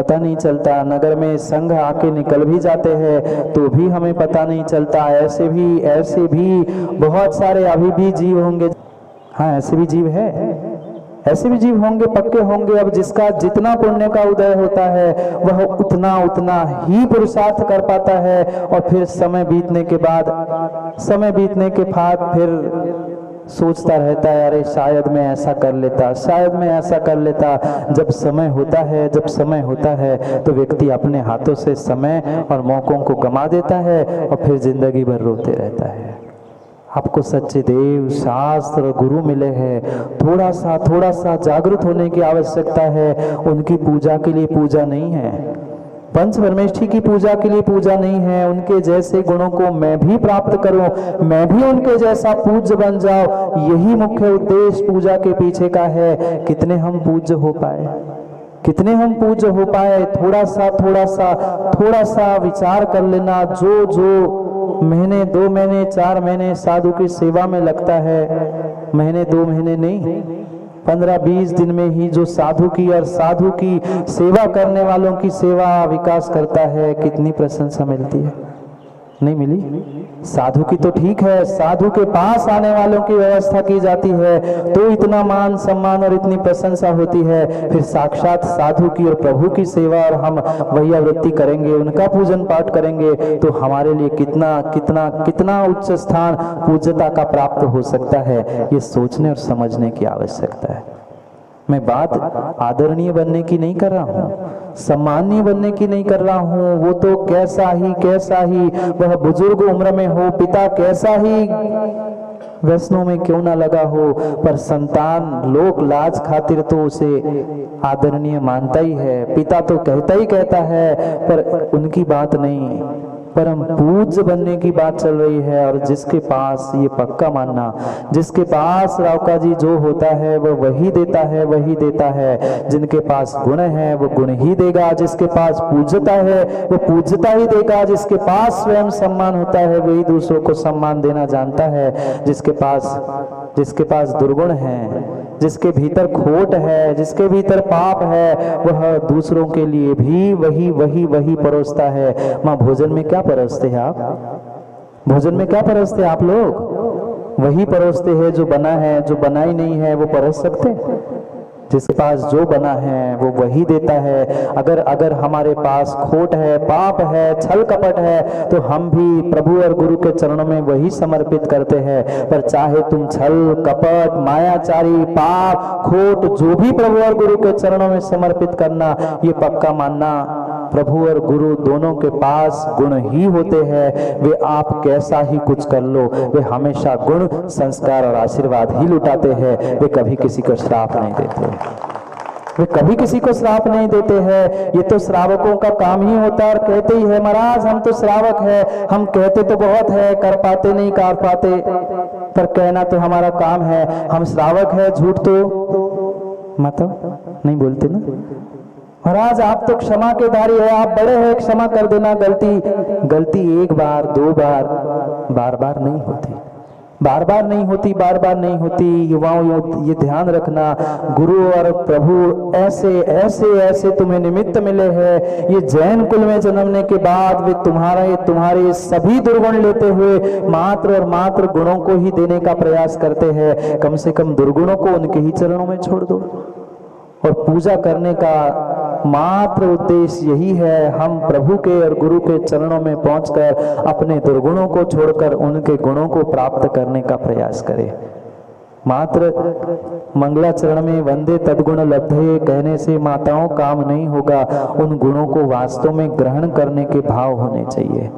पता नहीं चलता। नगर में संघ आके निकल भी जाते हैं तो भी हमें पता नहीं चलता। ऐसे भी बहुत सारे अभी भी जीव होंगे। हाँ, ऐसे भी जीव है, ऐसे भी जीव होंगे, पक्के होंगे। अब जिसका जितना पुण्य का उदय होता है वह उतना ही पुरुषार्थ कर पाता है, और फिर समय बीतने के बाद फिर सोचता रहता है, अरे शायद मैं ऐसा कर लेता, शायद मैं ऐसा कर लेता। जब समय होता है तो व्यक्ति अपने हाथों से समय और मौकों को गंवा देता है और फिर जिंदगी भर रोते रहता है। आपको सच्चे देव, शास्त्र और गुरु मिले हैं, थोड़ा सा जागृत होने की आवश्यकता है। उनकी पूजा के लिए पूजा नहीं है, पंच परमेष्ठी की पूजा के लिए पूजा नहीं है। उनके जैसे गुणों को मैं भी प्राप्त करूं, मैं भी उनके जैसा पूज्य बन जाऊं, यही मुख्य उद्देश्य पूजा के पीछे का है। कितने हम पूज्य हो पाए, थोड़ा सा विचार कर लेना। जो महीने 2 महीने 4 महीने साधु की सेवा में लगता है, महीने 2 महीने नहीं, 15-20 दिन में ही जो साधु की सेवा करने वालों की सेवा विकास करता है, कितनी प्रशंसा मिलती है। नहीं मिली? साधु की तो ठीक है, साधु के पास आने वालों की व्यवस्था की जाती है तो इतना मान सम्मान और इतनी प्रशंसा होती है। फिर साक्षात साधु की और प्रभु की सेवा और हम वही आवृत्ति करेंगे, उनका पूजन पाठ करेंगे तो हमारे लिए कितना उच्च स्थान पूज्यता का प्राप्त हो सकता है, ये सोचने और समझने की आवश्यकता है। मैं बात आदरणीय बनने की नहीं कर रहा हूँ, सम्माननीय बनने की नहीं कर रहा हूँ। वो तो कैसा ही वह बुजुर्ग उम्र में हो, पिता कैसा ही वैष्णव में क्यों ना लगा हो, पर संतान लोक लाज खातिर तो उसे आदरणीय मानता ही है। पिता तो कहता है पर उनकी बात नहीं, परम पूज्य बनने की बात चल रही है। और जिसके पास ये पक्का मानना, जिसके पास रावका जी जो होता है वह वही देता है, जिनके पास गुण है वो गुण ही देगा, जिसके पास पूज्यता है वो पूज्यता ही देगा, जिसके पास स्वयं सम्मान होता है वही दूसरों को सम्मान देना जानता है, जिसके पास दुर्गुण है, जिसके भीतर खोट है, जिसके भीतर पाप है, वह दूसरों के लिए भी वही परोसता है। माँ भोजन में क्या परोसते हैं आप? भोजन में क्या परोसते हैं आप लोग? वही परोसते हैं जो बना है, जो बना ही नहीं है वो परोस सकते? जिसके पास जो बना है वो वही देता है। अगर हमारे पास खोट है, पाप है, छल कपट है तो हम भी प्रभु और गुरु के चरणों में वही समर्पित करते हैं। पर चाहे तुम छल कपट, मायाचारी, पाप, खोट जो भी प्रभु और गुरु के चरणों में समर्पित करना, ये पक्का मानना प्रभु और गुरु दोनों के पास गुण ही होते हैं। वे आप कैसा ही कुछ कर लो, वे हमेशा गुण, संस्कार और आशीर्वाद ही लुटाते हैं। वे कभी किसी को श्राप नहीं देते हैं। ये तो श्रावकों का काम ही होता है और कहते ही है, महाराज हम तो श्रावक है, हम कहते तो बहुत है, कर पाते नहीं कर पाते, पर कहना तो हमारा काम है। हम श्रावक है, झूठ तो मतलब नहीं बोलते ना। महाराज आप तो क्षमा के धारी है, आप बड़े हैं, क्षमा कर देना। गलती 1 बार 2 बार, बार-बार नहीं होती। युवाओं ये ध्यान रखना, गुरु और प्रभु ऐसे तुम्हें निमित्त मिले हैं। ये जैन कुल में जन्मने के बाद वे तुम्हारे सभी दुर्गुण लेते हुए मात्र और मात्र गुणों को ही देने का प्रयास करते हैं। कम से कम दुर्गुणों को उनके ही चरणों में छोड़ दो। और पूजा करने का मात्र उद्देश्य यही है, हम प्रभु के और गुरु के चरणों में पहुंचकर अपने दुर्गुणों को छोड़कर उनके गुणों को प्राप्त करने का प्रयास करें। मात्र मंगलाचरण में वंदे तद्गुण लब्धे कहने से माताओं काम नहीं होगा, उन गुणों को वास्तव में ग्रहण करने के भाव होने चाहिए।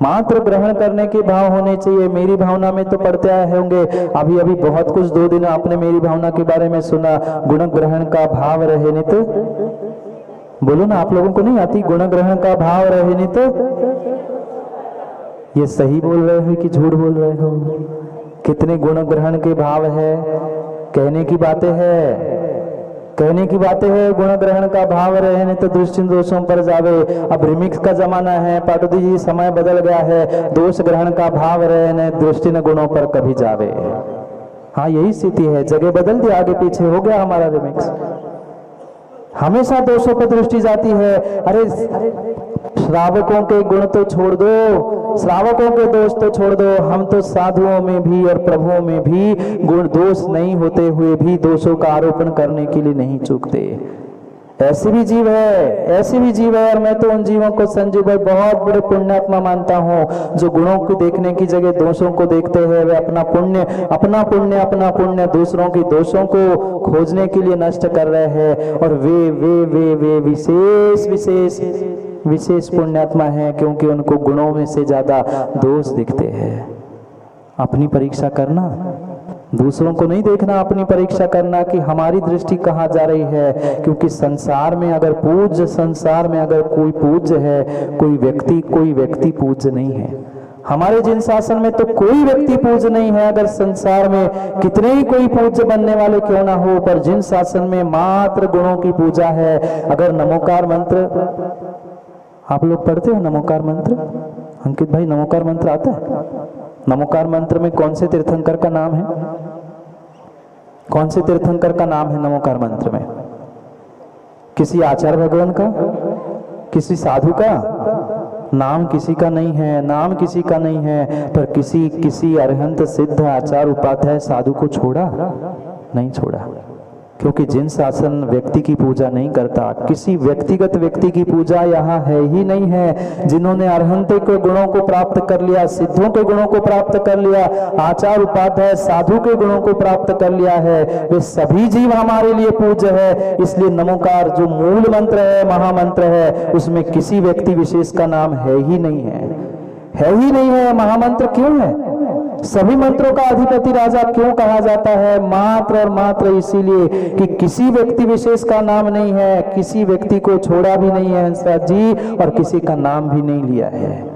मात्र ग्रहण करने के भाव होने चाहिए। मेरी भावना में तो पढ़ते आए होंगे अभी बहुत कुछ, 2 दिन आपने मेरी भावना के बारे में सुना। गुण ग्रहण का भाव रहे नित, बोलो ना, आप लोगों को नहीं आती? गुण ग्रहण का भाव रहे नित। ये सही बोल रहे हो कि झूठ बोल रहे हो? कितने गुण ग्रहण के भाव है? कहने की बातें है। गुण ग्रहण का भाव रहे नहीं तो दृष्टि दोषों पर जावे। अब रिमिक्स का जमाना है, पाटुदी जी, समय बदल गया है। दोष ग्रहण का भाव रहे न दृष्टि न गुणों पर कभी जावे। हाँ, यही स्थिति है, जगह बदल दी, आगे पीछे हो गया हमारा रिमिक्स। हमेशा दोषों पर दृष्टि जाती है। अरे श्रावकों के गुण तो छोड़ दो, श्रावकों के दोष तो छोड़ दो, हम तो साधुओं में भी और प्रभुओं में भी गुण दोष नहीं होते हुए भी दोषों का आरोपण करने के लिए नहीं चूकते। ऐसे भी जीव है, ऐसे भी जीव है। और मैं तो उन जीवों को संजू भाई बहुत बड़े पुण्यात्मा मानता हूँ जो गुणों को देखने की जगह दोषों को देखते हैं। वे अपना पुण्य दूसरों की दोषों को खोजने के लिए नष्ट कर रहे हैं। और वे विशेष पुण्यात्मा है, क्योंकि उनको गुणों में से ज्यादा दोष दिखते हैं। अपनी परीक्षा करना, दूसरों को नहीं देखना, अपनी परीक्षा करना कि हमारी दृष्टि कहाँ जा रही है। क्योंकि संसार में अगर कोई पूज्य है, कोई व्यक्ति पूज्य नहीं है। हमारे जिन शासन में तो कोई व्यक्ति पूज्य नहीं है। अगर संसार में कितने ही कोई पूज्य बनने वाले क्यों ना हो, पर जिन शासन में मात्र गुणों की पूजा है। अगर नमोकार मंत्र आप लोग पढ़ते हो, नमोकार मंत्र, अंकित भाई नमोकार मंत्र आता है? नमोकार मंत्र में कौन से तीर्थंकर का नाम है? कौन से तीर्थंकर का नाम है नमोकार मंत्र में? किसी आचार्य भगवान का, किसी साधु का? नाम किसी का नहीं है, नाम किसी का नहीं है। पर किसी अरहंत सिद्ध आचार्य उपाध्याय साधु को छोड़ा? नहीं छोड़ा। क्योंकि जिन शासन व्यक्ति की पूजा नहीं करता, किसी व्यक्तिगत व्यक्ति की पूजा यहाँ है ही नहीं है। जिन्होंने अरहंत के गुणों को प्राप्त कर लिया, सिद्धों के गुणों को प्राप्त कर लिया, आचार्य उपाध्याय साधु के गुणों को प्राप्त कर लिया है, वे सभी जीव हमारे लिए पूज्य है। इसलिए नमोकार जो मूल मंत्र है, महामंत्र है, उसमें किसी व्यक्ति विशेष का नाम है ही नहीं है। महामंत्र क्यों है? सभी मंत्रों का अधिपति राजा क्यों कहा जाता है? मात्र और मात्र इसीलिए कि किसी व्यक्ति विशेष का नाम नहीं है, किसी व्यक्ति को छोड़ा भी नहीं है हंसराज जी, और किसी का नाम भी नहीं लिया है।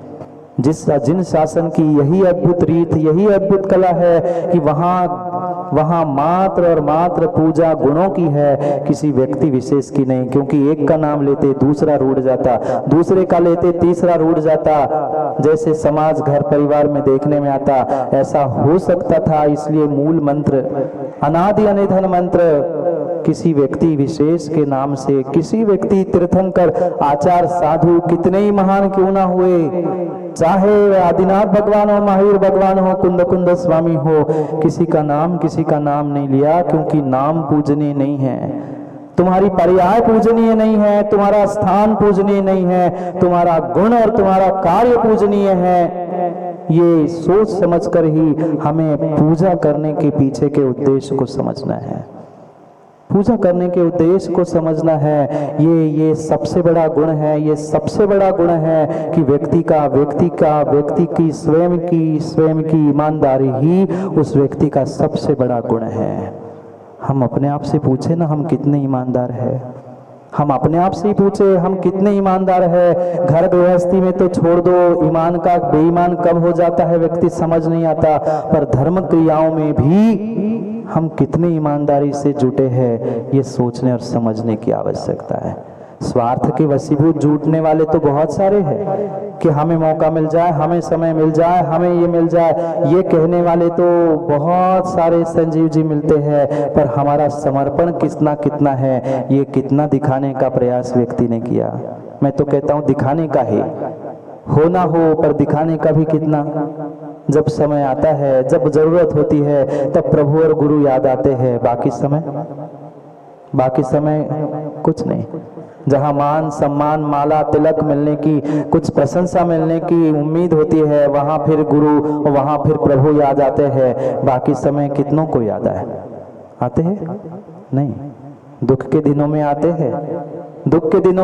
जिन शासन की यही अद्भुत रीत, यही अद्भुत कला है कि वहां मात्र और मात्र पूजा गुणों की है, किसी व्यक्ति विशेष की नहीं। क्योंकि एक का नाम लेते दूसरा रूठ जाता, दूसरे का लेते तीसरा रूठ जाता। जैसे समाज घर परिवार में देखने में आता, ऐसा हो सकता था। इसलिए मूल मंत्र, अनादि अनिधन मंत्र किसी व्यक्ति विशेष के नाम से, किसी व्यक्ति तीर्थंकर आचार्य साधु कितने ही महान क्यों ना हुए, चाहे आदिनाथ भगवान हो, महावीर भगवान हो, कुंद स्वामी हो, किसी का नाम नहीं लिया। क्योंकि नाम पूजनीय नहीं है, तुम्हारी पर्याय पूजनीय नहीं है, तुम्हारा स्थान पूजनीय नहीं है, तुम्हारा गुण और तुम्हारा कार्य पूजनीय है। ये सोच समझकर ही हमें पूजा करने के पीछे के उद्देश्य को समझना है। पूजा करने के उद्देश्य को समझना है। ये सबसे बड़ा गुण है, ये सबसे बड़ा गुण है कि व्यक्ति की स्वयं की ईमानदारी ही उस व्यक्ति का सबसे बड़ा गुण है। हम अपने आप से पूछे ना, हम कितने ईमानदार है। हम अपने आप से ही पूछे हम कितने ईमानदार है। घर गृहस्थी में तो छोड़ दो, ईमान का बेईमान कब हो जाता है व्यक्ति समझ नहीं आता। पर धर्म क्रियाओं में भी हम कितने ईमानदारी से जुटे हैं, ये सोचने और समझने की आवश्यकता है। स्वार्थ के वशीभूत जुटने वाले तो बहुत सारे हैं कि हमें मौका मिल जाए, हमें समय मिल जाए, हमें ये मिल जाए, ये कहने वाले तो बहुत सारे संजीव जी मिलते हैं। पर हमारा समर्पण कितना है, ये कितना दिखाने का प्रयास व्यक्ति ने किया। मैं तो कहता हूँ दिखाने का ही हो ना हो, पर दिखाने का भी कितना। जब समय आता है, जब जरूरत होती है, तब प्रभु और गुरु याद आते हैं। बाकी समय कुछ नहीं। जहाँ मान सम्मान माला तिलक मिलने की, कुछ प्रशंसा मिलने की उम्मीद होती है, वहाँ फिर गुरु, वहाँ फिर प्रभु याद आते हैं। बाकी समय कितनों को याद आते हैं? नहीं। दुख के दिनों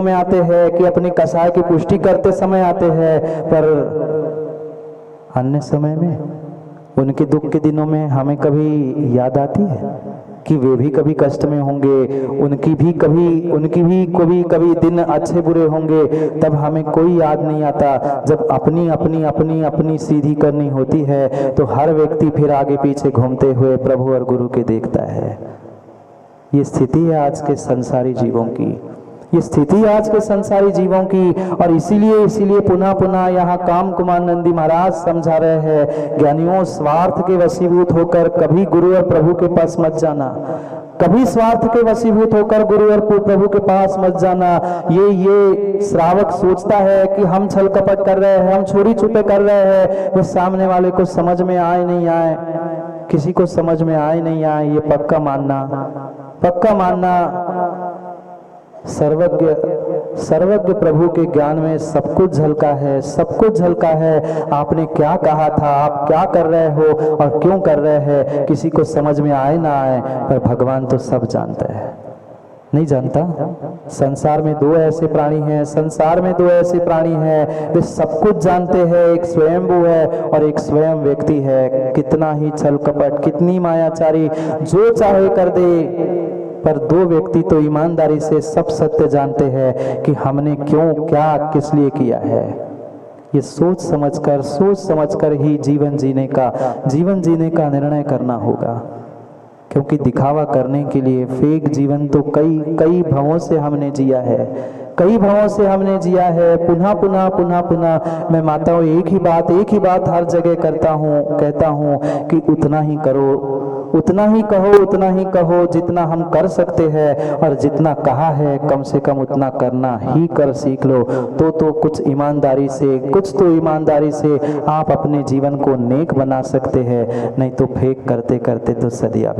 में आते हैं कि अपनी कसाय की पुष्टि करते समय आते हैं। पर अन्य समय में, उनके दुख के दिनों में हमें कभी याद आती है कि वे भी कभी कष्ट में होंगे, उनकी भी कभी दिन अच्छे बुरे होंगे। तब हमें कोई याद नहीं आता। जब अपनी सीधी करनी होती है तो हर व्यक्ति फिर आगे पीछे घूमते हुए प्रभु और गुरु के देखता है। ये स्थिति है आज के संसारी जीवों की, और इसीलिए पुनः यहाँ काम कुमार नंदी महाराज समझा रहे हैं, ज्ञानियों स्वार्थ के वशीभूत होकर कभी गुरु और प्रभु के पास मत जाना, कभी स्वार्थ के वशीभूत होकर गुरु और प्रभु के पास मत जाना। ये श्रावक सोचता है कि हम छल कपट कर रहे हैं, हम चोरी छुपे कर रहे हैं, वो सामने वाले को समझ में आए नहीं आए, किसी को समझ में आए नहीं आए, ये पक्का मानना। सर्वज्ञ प्रभु के ज्ञान में सब कुछ झलका है। आपने क्या कहा था, आप क्या कर रहे हो और क्यों कर रहे हैं, किसी को समझ में आए ना आए, पर भगवान तो सब जानता है। नहीं जानता? संसार में दो ऐसे प्राणी हैं, वे सब कुछ जानते हैं। एक स्वयंभू है और एक स्वयं व्यक्ति है। कितना ही छल कपट, कितनी मायाचारी जो चाहे कर दे, पर दो व्यक्ति तो ईमानदारी से सब सत्य जानते हैं कि हमने क्यों, क्या, किस लिए किया है। ये सोच समझकर ही जीवन जीने का निर्णय करना होगा। क्योंकि दिखावा करने के लिए फेक जीवन तो कई भवों से हमने जिया है। पुनः मैं माताओं एक ही बात हर जगह कहता हूँ कि उतना ही कहो जितना हम कर सकते हैं, और जितना कहा है कम से कम उतना करना ही कर सीख लो। तो कुछ ईमानदारी से आप अपने जीवन को नेक बना सकते हैं। नहीं तो फेक करते करते तो सदियां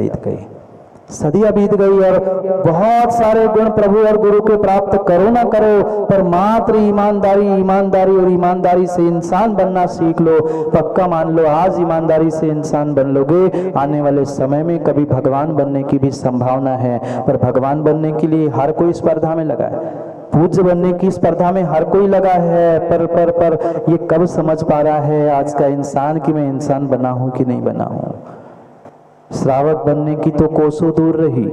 बीत गई और बहुत सारे गुण प्रभु और गुरु के प्राप्त करो ना करो, पर मात्र ईमानदारी से इंसान बनना सीख लो। पक्का मान लो, आज ईमानदारी से इंसान बन लोगे, आने वाले समय में कभी भगवान बनने की भी संभावना है। पर भगवान बनने के लिए हर कोई स्पर्धा में लगा है, पूज्य बनने की स्पर्धा में हर कोई लगा है, पर ये कब समझ पा रहा है आज का इंसान कि मैं इंसान बना हूं कि नहीं बना हूं। श्रावक बनने की तो कोसों दूर रही,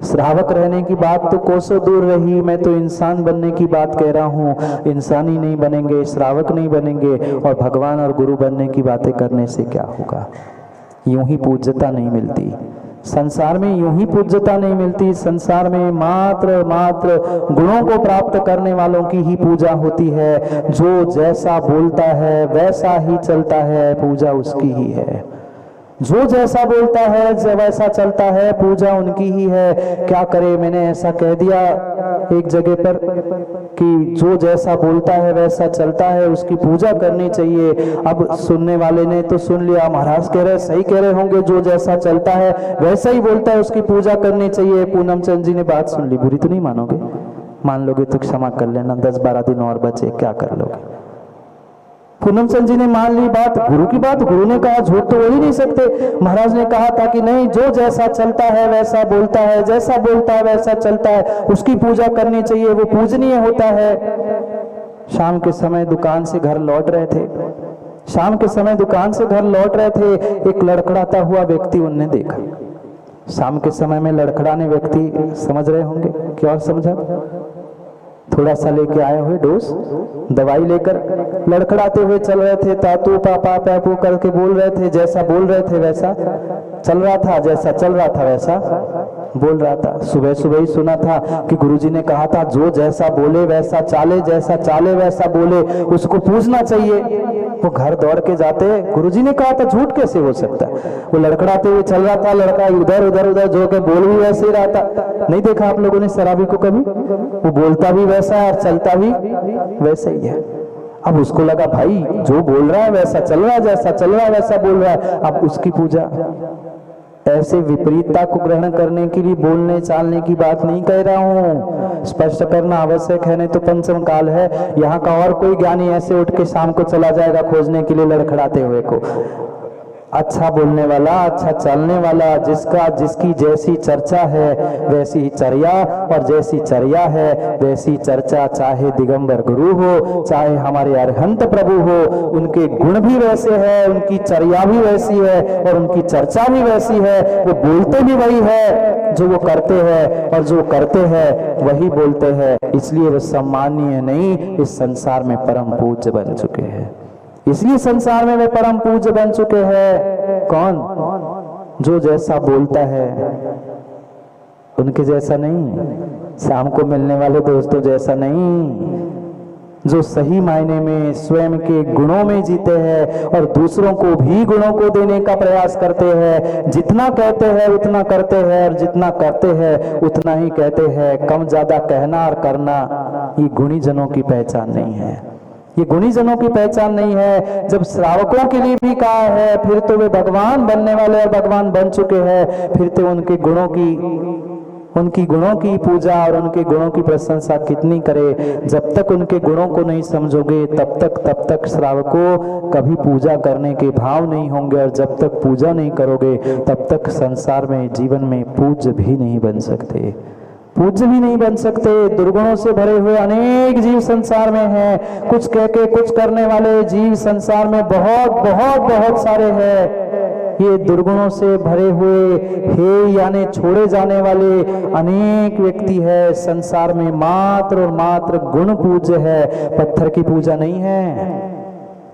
श्रावक रहने की बात तो कोसों दूर रही, मैं तो इंसान बनने की बात कह रहा हूँ। इंसान ही नहीं बनेंगे, श्रावक नहीं बनेंगे, और भगवान और गुरु बनने की बातें करने से क्या होगा। यूं ही पूज्यता नहीं मिलती संसार में, संसार में मात्र गुणों को प्राप्त करने वालों की ही पूजा होती है। जो जैसा बोलता है वैसा ही चलता है, पूजा उसकी ही है। जो जैसा बोलता है वैसा चलता है, पूजा उनकी ही है। क्या करे, मैंने ऐसा कह दिया एक जगह पर कि जो जैसा बोलता है वैसा चलता है, उसकी पूजा करनी चाहिए। अब सुनने वाले ने तो सुन लिया, महाराज कह रहे सही कह रहे होंगे, जो जैसा चलता है वैसा ही बोलता है, उसकी पूजा करनी चाहिए। पूनम चंद जी ने बात सुन ली, बुरी तो नहीं मानोगे? मान लोगे तो क्षमा कर लेना, 10-12 दिन और बचे, क्या कर लोगे? पूनम चंद जी ने मान ली बात, गुरु की बात, गुरु ने कहा झूठ तो हो ही नहीं सकते। महाराज ने कहा था कि नहीं, जो जैसा चलता है वैसा बोलता है, जैसा बोलता है वैसा चलता है, उसकी पूजा करनी चाहिए, वो पूजनीय होता है। शाम के समय दुकान से घर लौट रहे थे, एक लड़खड़ाता हुआ व्यक्ति उनने देखा। शाम के समय में लड़खड़ाने व्यक्ति समझ रहे होंगे, क्या और समझा? थोड़ा सा लेके आए हुए डोज दवाई लेकर लड़खड़ाते हुए चल रहे थे, तातू पापा पैपू करके बोल रहे थे, जैसा बोल रहे थे वैसा चल रहा था, जैसा चल रहा था वैसा बोल रहा था। सुबह ही सुना था कि गुरुजी ने कहा था जो जैसा बोले वैसा चाले, जैसा चाले वैसा बोले, उसको पूजना चाहिए। वो घर दौड़ के जाते, गुरुजी ने कहा था, झूठ कैसे हो सकता है। वो लड़खड़ाते हुए चल रहा था, लड़का उधर जो के बोल भी वैसे ही रहा था। नहीं देखा आप लोगों ने शराबी को कभी? वो बोलता भी वैसा है और चलता भी वैसे ही है। अब उसको लगा भाई जो बोल रहा है वैसा चल रहा है, जैसा चल रहा है वैसा बोल रहा है, अब उसकी पूजा। ऐसे विपरीतता को ग्रहण करने के लिए बोलने चालने की बात नहीं कह रहा हूँ, स्पष्ट करना आवश्यक है, नहीं तो पंचम काल है। यहाँ का और कोई ज्ञानी ऐसे उठ के शाम को चला जाएगा खोजने के लिए लड़खड़ाते हुए को। अच्छा बोलने वाला, अच्छा चलने वाला, जिसकी जैसी चर्चा है वैसी ही चर्या, और जैसी चर्या है वैसी चर्चा। चाहे दिगंबर गुरु हो, चाहे हमारे अरहंत प्रभु हो, उनके गुण भी वैसे हैं, उनकी चर्या भी वैसी है और उनकी चर्चा भी वैसी है। वो बोलते भी वही है जो वो करते हैं, और जो करते हैं वही बोलते हैं। इसलिए वो सम्मानीय नहीं, इस संसार में परम पूज्य बन चुके हैं। इसलिए संसार में वे परम पूज्य बन चुके हैं। कौन? जो जैसा बोलता है, उनके जैसा नहीं, शाम को मिलने वाले दोस्तों जैसा नहीं, जो सही मायने में स्वयं के गुणों में जीते हैं और दूसरों को भी गुणों को देने का प्रयास करते हैं। जितना कहते हैं उतना करते हैं और जितना करते हैं उतना ही कहते हैं। कम ज्यादा कहना और करना ये गुणी जनों की पहचान नहीं है। ये गुणी जनों की पहचान नहीं है। जब श्रावकों के लिए भी कहा है फिर तो वे भगवान बनने वाले और भगवान बन चुके हैं, फिर तो उनके गुणों की पूजा और उनके गुणों की प्रशंसा कितनी करे। जब तक उनके गुणों को नहीं समझोगे तब तक श्रावकों कभी पूजा करने के भाव नहीं होंगे, और जब तक पूजा नहीं करोगे तब तक संसार में जीवन में पूज्य भी नहीं बन सकते। पूज्य भी नहीं बन सकते। दुर्गुणों से भरे हुए अनेक जीव संसार में हैं। कुछ कह के कुछ करने वाले जीव संसार में बहुत बहुत बहुत सारे हैं। ये दुर्गुणों से भरे हुए हे यानी छोड़े जाने वाले अनेक व्यक्ति है संसार में। मात्र और मात्र गुण पूज्य है, पत्थर की पूजा नहीं है।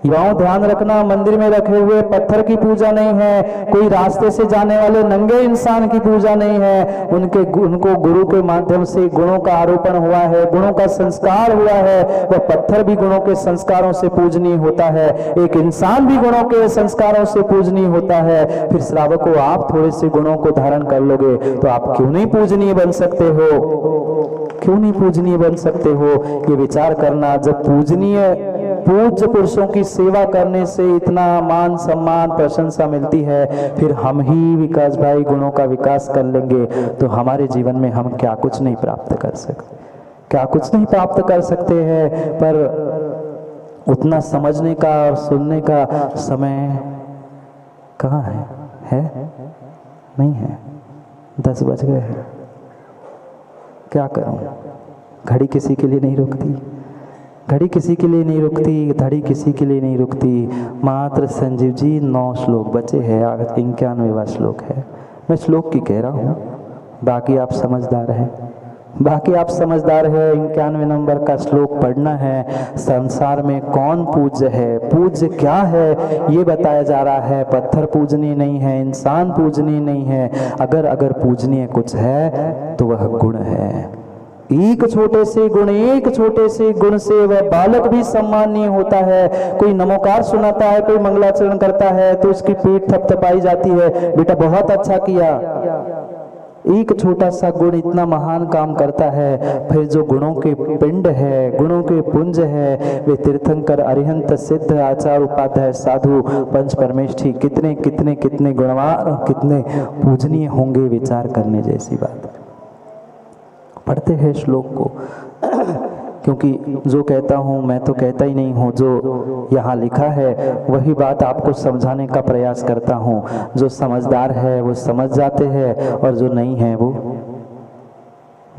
युवाओं ध्यान रखना, मंदिर में रखे हुए पत्थर की पूजा नहीं है, कोई रास्ते से जाने वाले नंगे इंसान की पूजा नहीं है। उनको गुरु के माध्यम से गुणों का आरोपण हुआ है, गुणों का संस्कार हुआ है। वह पत्थर भी गुणों के संस्कारों से पूजनीय होता है, एक इंसान भी गुणों के संस्कारों से पूजनीय होता है। फिर श्रावकों, आप थोड़े से गुणों को धारण कर लोगे तो आप क्यों नहीं पूजनीय बन सकते हो? क्यों नहीं पूजनीय बन सकते हो? ये विचार करना। जब पूज्य पुरुषों की सेवा करने से इतना मान सम्मान प्रशंसा मिलती है, फिर हम ही विकास भाई गुणों का विकास कर लेंगे तो हमारे जीवन में हम क्या कुछ नहीं प्राप्त कर सकते, क्या कुछ नहीं प्राप्त कर सकते हैं। पर उतना समझने का और सुनने का समय कहाँ है? नहीं है। 10 बज गए हैं। क्या करूं? घड़ी किसी के लिए नहीं रुकती, घड़ी किसी के लिए नहीं रुकती, घड़ी किसी के लिए नहीं रुकती। मात्र संजीव जी 9 श्लोक बचे हैं, 91वां श्लोक है। मैं श्लोक की कह रहा हूँ, बाकी आप समझदार हैं, बाकी आप समझदार है। 91 नंबर का श्लोक पढ़ना है। संसार में कौन पूज्य है, पूज्य क्या है ये बताया जा रहा है। पत्थर पूजनीय नहीं है, इंसान पूजनीय नहीं है। अगर पूजनीय कुछ है तो वह गुण है। एक छोटे से गुण से वह बालक भी सम्मानीय होता है। कोई नमोकार सुनाता है, कोई मंगलाचरण करता है तो उसकी पीठ थपथपाई जाती है, बेटा बहुत अच्छा किया। एक छोटा सा गुण इतना महान काम करता है। फिर जो गुणों के पिंड है, गुणों के पुंज है, वे तीर्थंकर, अरिहंत, सिद्ध, आचार्य, उपाध्याय, साधु, पंच परमेष्ठी कितने कितने कितने गुणवान, कितने पूजनीय होंगे। विचार करने जैसी बात। पढ़ते हैं श्लोक को क्योंकि जो कहता हूँ मैं तो कहता ही नहीं हूँ, जो यहाँ लिखा है वही बात आपको समझाने का प्रयास करता हूँ। जो समझदार है वो समझ जाते हैं और जो नहीं है वो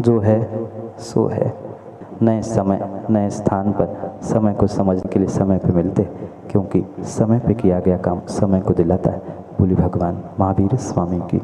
जो है सो है। नए समय नए स्थान पर समय को समझने के लिए समय पे मिलते, क्योंकि समय पे किया गया काम समय को दिलाता है। बोली भगवान महावीर स्वामी की।